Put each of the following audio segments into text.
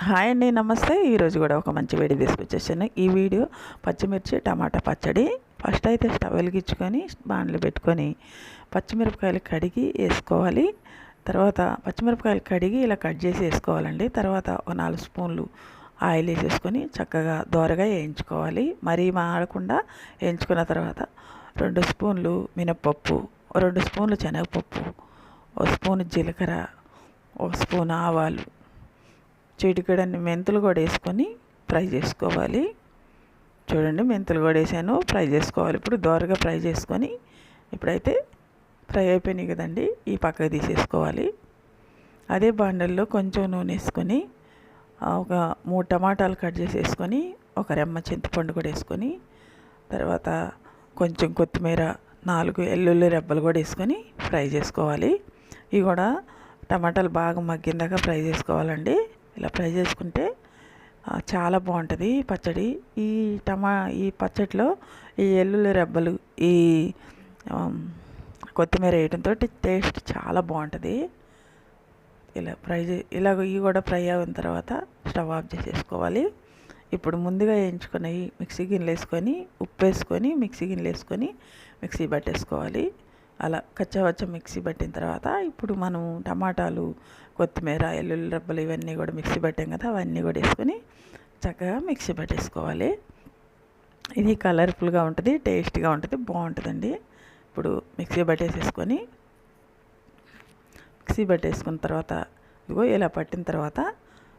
Hi అండి, నమస్తే. ఈరోజు కూడా ఒక మంచి వేడి తీసుకొచ్చేసాను. ఈ వీడియో పచ్చిమిర్చి టమాటా పచ్చడి. ఫస్ట్ అయితే స్టవ్ వెలిగించుకొని బాండ్లు పెట్టుకొని పచ్చిమిరపకాయలు కడిగి వేసుకోవాలి. తర్వాత పచ్చిమిరపకాయలు కడిగి ఇలా కట్ చేసి వేసుకోవాలండి. తర్వాత ఒక 4 స్పూన్లు ఆయిల్ వేసేసుకొని చక్కగా దోరగా వేయించుకోవాలి. మరీ మాడకుండా వేయించుకున్న తర్వాత 2 స్పూన్లు మినప్పప్పు, 2 స్పూన్లు శనగపప్పు, 1 స్పూన్ జీలకర్ర, 1 స్పూన్ ఆవాలు, చిటికెడన్ని మెంతులు కూడా వేసుకొని ఫ్రై చేసుకోవాలి. చూడండి, మెంతులు కూడా వేసాను, ఫ్రై చేసుకోవాలి. ఇప్పుడు దోరగా ఫ్రై చేసుకొని ఇప్పుడైతే ఫ్రై అయిపోయినాయి కదండి, ఈ పక్కకు తీసేసుకోవాలి. అదే బాండల్లో కొంచెం నూనె వేసుకొని ఒక 3 టమాటాలు కట్ చేసి వేసుకొని ఒక రెమ్మ చింతపండు కూడా వేసుకొని తర్వాత కొంచెం కొత్తిమీర, 4 వెల్లుల్లి రెబ్బలు కూడా వేసుకొని ఫ్రై చేసుకోవాలి. ఇవి కూడా టమాటాలు బాగా మగ్గిందాక ఫ్రై చేసుకోవాలండి. ఇలా ఫ్రై చేసుకుంటే చాలా బాగుంటుంది పచ్చడి. ఈ పచ్చడిలో ఈ వెల్లుల్లి రెబ్బలు, ఈ కొత్తిమీర వేయడంతో టేస్ట్ చాలా బాగుంటుంది. ఇవి కూడా ఫ్రై అయిన తర్వాత స్టవ్ ఆఫ్ చేసేసుకోవాలి. ఇప్పుడు ముందుగా వేయించుకున్న ఈ మిక్సీ గిన్నెలు వేసుకొని ఉప్పు వేసుకొని మిక్సీ గిన్నెలు వేసుకొని మిక్సీ పట్టేసుకోవాలి. అలా కచ్చావచ్చా మిక్సీ పట్టిన తర్వాత ఇప్పుడు మనం టమాటాలు, కొత్తిమీర, ఎల్లుల్లి రెబ్బలు ఇవన్నీ కూడా మిక్సీ పట్టాం కదా, అవన్నీ కూడా వేసుకొని చక్కగా మిక్సీ పట్టేసుకోవాలి. ఇది కలర్ఫుల్గా ఉంటుంది, టేస్ట్గా ఉంటుంది, బాగుంటుందండి. ఇప్పుడు మిక్సీ పట్టేసుకున్న తర్వాత ఇదిగో ఇలా పట్టిన తర్వాత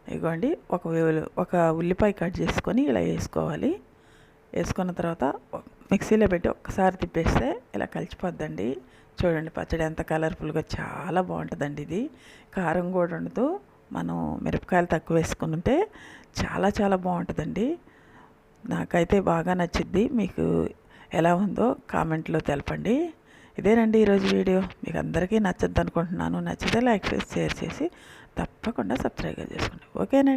ఇదిగోండి ఒక ఉల్లిపాయ కట్ చేసుకొని ఇలా వేసుకోవాలి. వేసుకున్న తర్వాత మిక్సీలో పెట్టి ఒక్కసారి తిప్పేస్తే ఇలా కలిసిపోద్దండి. చూడండి, పచ్చడి ఎంత కలర్ఫుల్గా చాలా బాగుంటుందండి. ఇది కారం కూడా ఉండదు. మనం మిరపకాయలు తక్కువ వేసుకుని ఉంటే చాలా చాలా బాగుంటుందండి. నాకైతే బాగా నచ్చిద్ది. మీకు ఎలా ఉందో కామెంట్లో తెలపండి. ఇదేనండి ఈరోజు వీడియో. మీకు అందరికీ నచ్చద్దు అనుకుంటున్నాను. నచ్చితే లైక్ చేసి షేర్ చేసి తప్పకుండా సబ్స్క్రైబ్ చేసుకోండి. ఓకేనండి.